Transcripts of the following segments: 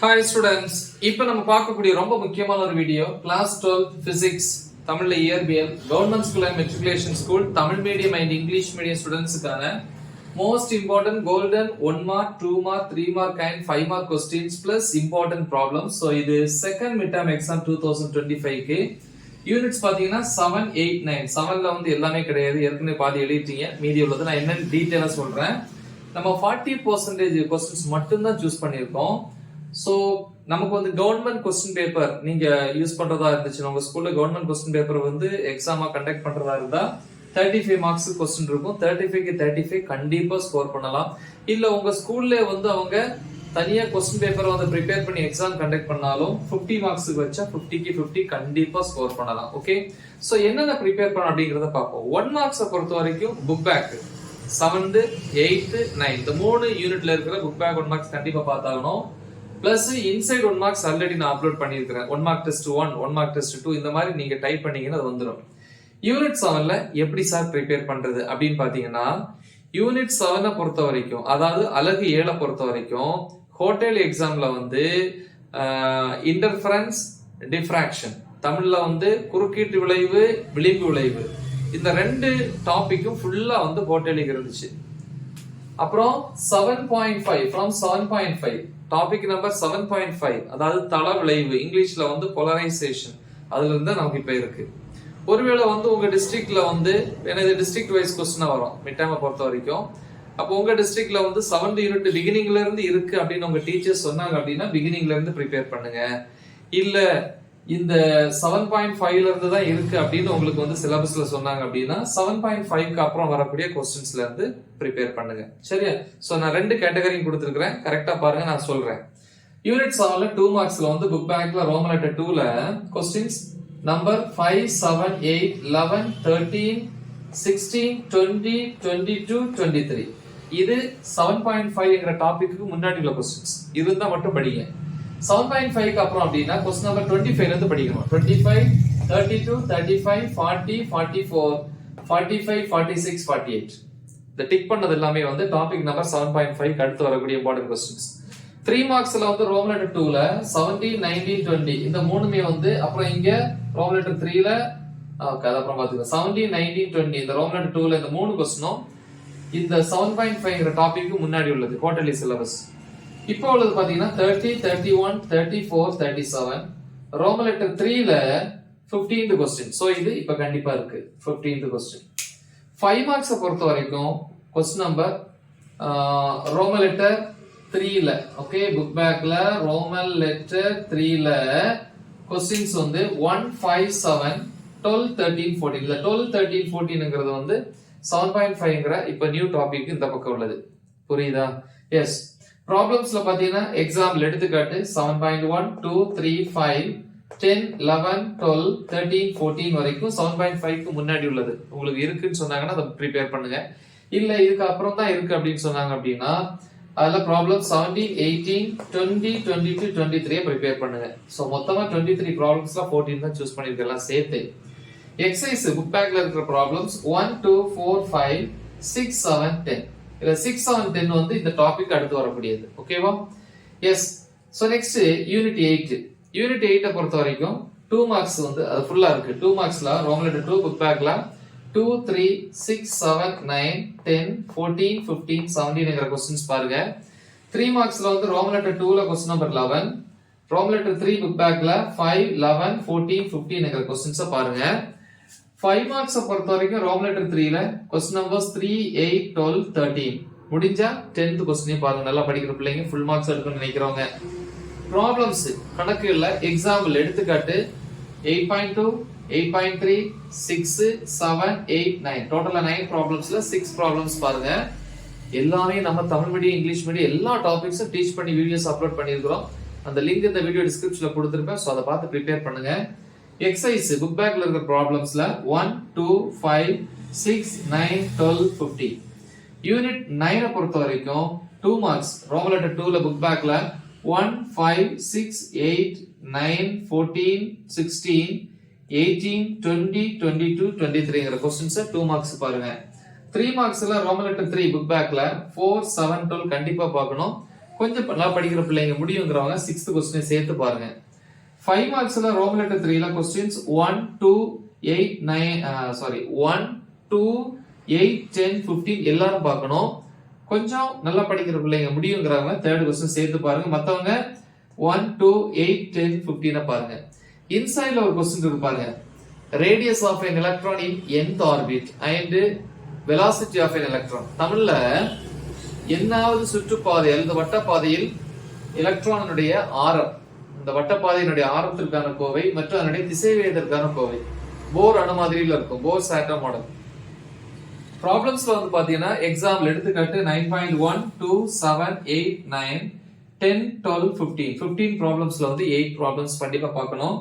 Hi students, இப்போ நம்ம பார்க்கக்கூடிய ரொம்ப முக்கியமான ஒரு வீடியோ கிளாஸ் 12 பிசிக்ஸ் தமிழ்ல இயற்பியல் government school and matriculation school Tamil medium and English medium ஸ்டூடெண்ட்ஸ்க்கான most important golden 1 mark 2 mark 3 mark and 5 mark questions plus important problems. So இது செகண்ட் மிட் டர்ம் எக்ஸாம் 2025க்கு யூனிட்ஸ் பாத்தீங்கன்னா 7, 8, 9. 7ல வந்து எல்லாமே கிடையாது, ஏற்கனவே பாதி எழுதிட்டீங்க. மீதி உள்ளது நான் என்னன்னு டீட்டெயிலா சொல்றேன். நம்ம 40% கொஸ்டின்ஸ் மட்டும்தான் சூஸ் பண்ணியிருக்கோம். சோ நமக்கு வந்து கவர்மெண்ட் கொஸ்டின் பேப்பர் நீங்க யூஸ் பண்றதா இருந்துச்சு, உங்க ஸ்கூல்ல கவர்மெண்ட் கொஸ்டின் பேப்பர் வந்து எக்ஸாமா கண்டக்ட் பண்றதா இருந்தா 35 மார்க்ஸ் கொஸ்டின் இருக்கும். 35க்கு 35 கண்டிப்பா ஸ்கோர் பண்ணலாம். இல்ல உங்க ஸ்கூல்ல வந்து அவங்க தனியா கொஸ்டின் பேப்பர் வந்து ப்ரிப்பேர் பண்ணி எக்ஸாம் கண்டக்ட் பண்ணாலும் 50 மார்க்ஸ்க்கு வச்சா 50க்கு 50 கண்டிப்பா ஸ்கோர் பண்ணலாம். ஓகே, சோ என்னென்ன ப்ரிப்பேர் பண்ண அப்படிங்கறத பார்ப்போம். 1 மார்க்ஸை பொறுத்த வரைக்கும் புக் பேக் 7th 8th 9 இந்த 3 யூனிட்ல இருக்கிற புக் பேக் 1 மார்க்ஸ் கண்டிப்பா பார்த்தாகணும். பிளஸ் இன்சைட் 1 மார்க்ஸ் ஆல்ரெடி நான் அப்லோட் பண்ணியிருக்கிறேன். 1 மார்க் டெஸ்ட் 1, 1 மார்க் டெஸ்ட் 2 இந்த மாதிரி நீங்க டைப் பண்ணீங்கன்னா அது வந்துடும். யூனிட் 7ல எப்படி சார் ப்ரிப்பேர் பண்றது அப்படின்னு பாத்தீங்கன்னா, யூனிட் 7 பொறுத்த வரைக்கும், அதாவது அலகு 7 பொறுத்த வரைக்கும் ஹோட்டல் எக்ஸாம்ல வந்து இன்டர்ஃபரன்ஸ் டிஃப்ராக்ஷன், தமிழ்ல வந்து குறுக்கீட்டு விளைவு விளிம்பு விளைவு, இந்த 2 டாபிக்கும் ஃபுல்லா வந்து ஹோட்டலுக்கு இருந்துச்சு. அப்புறம் 7.5 from 7.5 டாபிக் நம்பர் 7.5 அதாவது தள விளைவு, இங்கிலீஷ்ல வந்து போலரைசேஷன், அதுல இருந்து நமக்கு இப்ப இருக்கு. ஒருவேளை வந்து உங்க டிஸ்ட்ரிக்ட்ல வந்து இது டிஸ்ட்ரிக்ட் வைஸ் கொஸ்டினா வரும் மிட் டர்மை பொறுத்த வரைக்கும். அப்போ உங்க டிஸ்ட்ரிக்ட்ல வந்து 7th யூனிட் பிகினிங்ல இருந்து இருக்கு அப்படின்னு உங்க டீச்சர்ஸ் சொன்னாங்க அப்படின்னா பிகினிங்ல இருந்து ப்ரிப்பேர் பண்ணுங்க. இல்ல இந்த 7.5ல இருந்து தான் இருக்கு அப்படின்னு உங்களுக்கு வந்து சிலபஸ்ல சொன்னாங்க அப்படின்னா 7.5க்கு அப்புறம் வரக்கூடிய கொஸ்டின்ஸ்ல இருந்து ப்ரிப்பேர் பண்ணுங்க. சரியா? சோ நான் 2 கேட்டகரியும் கொடுத்திருக்கிறேன், கரெக்டா பாருங்க, நான் சொல்றேன். யூனிட் 7ல 2 மார்க்ஸ்ல வந்து புக் பேக்ல ரோமன் லெட்டர் 2ல கொஸ்டின்ஸ் நம்பர் 5, 7, 8, 11, 13, 16, 20, 22, 23. இது 7.5ங்கிற டாபிக்கு முன்னாடி உள்ள கொஸ்டின்ஸ் இருந்தா மட்டும் படிங்க. 7.5க்கு அப்புறம் அப்படின்னா கொஸ்டின் நம்பர் 25ல இருந்து படிக்கணும். 25, 32, 35, 40, 44, 45, 46, 48. இந்த டிக் பண்ணது எல்லாமே வந்து டாபிக் நம்பர் 7.5க்கு அடுத்து வரக்கூடிய இம்பார்ட்டன்ட் கொஸ்டின்ஸ். 3 மார்க்ஸ்ல வந்து ரோமன் லெட்டர் 2ல 17, 19, 20 இந்த மூணுமே வந்து, அப்புறம் இங்க ரோமன் லெட்டர் 3ல அப்புறம் பாத்துக்கலாம் 17, 19, 20 இந்த ரோமன் லெட்டர் 2ல இந்த 3 கொஸ்டினும் இந்த 7.5ங்கிற டாபிக்கு முன்னாடி உள்ளது குவார்டர்லி சிலபஸ். இப்போ உள்ளது பாத்தீங்கன்னா 30, 31, 34, 37 ரோமன் லெட்டர் 3ல 15th கொஸ்டின். சோ இது இப்ப கண்டிப்பா இருக்கு 15th கொஸ்டின். 5 மார்க்ஸ் பொறுத்த வரைக்கும் கொஸ்டின் நம்பர் ரோமன் லெட்டர் 3ல, ஓகே, புக் பேக்ல ரோமன் லெட்டர் 3ல கொஸ்டின்ஸ் வந்து 1, 5, 7, 12, 13, 14. இந்த 12, 13, 14ங்கிறது வந்து 7.5ங்கிற இப்ப நியூ டாபிக் இந்த பக்கம் உள்ளது. புரியுதா? எஸ். ப்ராப்ளம்ஸ்ல பாத்தீங்கன்னா எக்ஸாம்பிள் எடுத்துக்காட்டு 7.1, 2, 3, 5, 10, 11, 12, 13, 14 வரைக்கும் 7.5க்கு முன்னாடி உள்ளது உங்களுக்கு இருக்குன்னு சொன்னாங்கன்னா அதை ப்ரிப்பேர் பண்ணுங்க. இல்ல இதுக்கு அப்புறம் தான் இருக்கு அப்படின்னு சொன்னாங்க அப்படின்னா அதுல ப்ராப்ளம் 17, 18, 20, 22, 23 ப்ரிப்பேர் பண்ணுங்க. சோ மொத்தமா 23 ப்ராப்ளம்ஸ்ல 14 தான் சூஸ் பண்ணிருக்கலாம் சேர்த்து. எக்ஸசைஸ் புக் பேக்ல இருக்கிற ப்ராப்ளம்ஸ் 1, 2, 4, 5, 6, 7, 10. இல்ல 6, 7, 10 வந்து இந்த டாபிக் அடுத்து வரக்கூடியது. ஓகேவா? Yes. So next unit 8. Unit 8 பொறுத்த வரைக்கும் 2 மார்க்ஸ் வந்து அது ஃபுல்லா இருக்கு. 2 மார்க்ஸ்ல ரோமன் லெட்டர் 2 புக் பேக்ல 2, 3, 6, 7, 9, 10, 14, 15, 17ங்கிற கொஸ்டின்ஸ் பாருங்க. 3 மார்க்ஸ்ல வந்து ரோமன் லெட்டர் 2ல question number 11, Roman letter 3 book பேக்ல 5, 11, 14, 15ங்கிற கொஸ்டின்ஸ பாருங்க. 5 மார்க்ஸ் பொறுத்த வரைக்கும் ரோமன் லெட்டர் 3ல கொஸ்டின் நம்பர்ஸ் 3, 8, 12, 13 முடிஞ்சா 10th கொஸ்டினையும் பாருங்க. நல்லா படிக்கிற பிள்ளைங்க ஃபுல் மார்க்ஸ் எடுக்கணும்னு நினைக்கிறவங்க. ப்ராப்ளம்ஸ் கணக்குல எக்ஸாம்பிள் எடுத்துக்காட்டு 8.2, 8.3, 6, 7, 8, 9 டோட்டலா 9 ப்ராப்ளம்ஸ்ல 6 ப்ராப்ளம்ஸ் பாருங்க. எல்லாமே நம்ம தமிழ் மீடியம் இங்கிலீஷ் மீடியம் எல்லா டாபிக்ஸும் டீச் பண்ணி வீடியோஸ் அப்லோட் பண்ணியிருக்கிறோம். அந்த லிங்க் இந்த வீடியோ டிஸ்கிரிப்ஷன்ல கொடுத்திருப்பேன். சோ அதை பார்த்து ப்ரிப்பேர் பண்ணுங்க. எக்ஸசைஸ் புக் பேக்ல இருக்கிற ப்ராப்ளம்ஸ்ல 1, 2, 5, 6, 9, 12, 15. யூனிட் 9 பொறுத்த வரைக்கும் 2 மார்க்ஸ் ரோமன் லெட்டர் 2ல புக் பேக்ல 1, 5, 6, 8, 9, 14, 16, 18, 20, 22, 23ங்கிற கொஸ்டின்ஸ் 2 மார்க்ஸ் பாருங்க. 3 மார்க்ஸ்ல ரோமன் லெட்டர் 3 புக் பேக்ல 4, 7, 12 கண்டிப்பா பார்க்கணும். கொஞ்சம் நல்லா படிக்கிற பிள்ளைங்க முடியுங்கிறவங்க 6th கொஸ்டினை சேர்த்து பாருங்க. 5 மார்க்ஸ்ல ரோமன் லெட்டர் 3ல கொஸ்டின்ஸ் 1 2 8 9 1 2 8 10 15 எல்லாரும் பார்க்கணும். கொஞ்சம் நல்லா படிக்கிற பிள்ளைங்க முடியுங்கிறவங்க 3rd கொஸ்டின் சேர்த்து பாருங்க. மத்தவங்க 1 2 8 10 15 பாருங்க. இன்சைட்ல ஒரு கொஸ்டின் இருக்கு பாருங்க. Radius of an electron in nth orbit and velocity of an electron. தமிழ்ல என்னாவது சுற்றுப்பாதை அல்லது வட்டப்பாதையில் எலக்ட்ரானுடைய ஆரம், இந்த வட்டப்பாதையினுடைய ஆரத்திற்கான கோவை மற்றும் அதனுடைய திசைவேகத்திற்கான கோவை போர் அணு மாதிரியில இருக்கும். போர் சாட்டம் மாடல் ப்ராப்ளம்ஸ்ல வந்து பாத்தீங்கன்னா எக்ஸாம்பிள் எடுத்துக்காட்டு 9.1 2 7 8 9 10 12 15 15 ப்ராப்ளம்ஸ்ல வந்து 8 ப்ராப்ளம்ஸ் கண்டிப்பா பார்க்கணும்.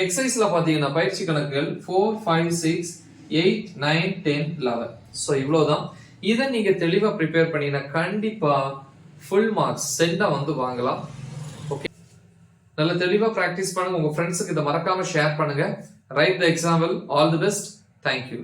எக்ஸசைஸ்ல பாத்தீங்கன்னா பயிற்சி கணக்குகள் 4 5 6 8 9 10 11. சோ இவ்வளவுதான். இதை நீங்க தெளிவா ப்ரிப்பேர் பண்ணீங்கன்னா கண்டிப்பா ஃபுல் மார்க்ஸ் செண்டா வந்து வாங்கலாம். ஓகே, நல்ல தெளிவா பிராக்டிஸ் பண்ணுங்க. உங்க ஃப்ரெண்ட்ஸுக்கு இதை மறக்காம ஷேர் பண்ணுங்க. Right the example. All the best. Thank you.